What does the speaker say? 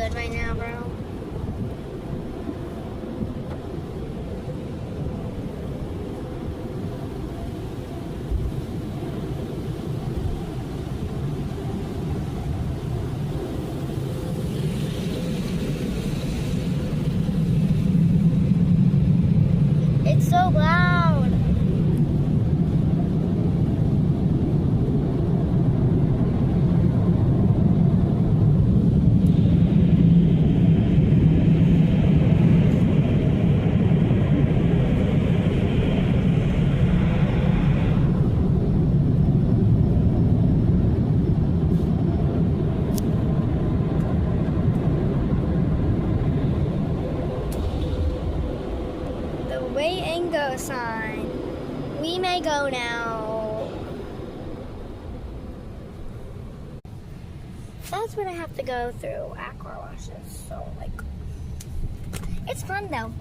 good right now, bro. It's so loud. The wait and go sign. We may go now. That's what I have to go through at car washes. So, like, it's fun though.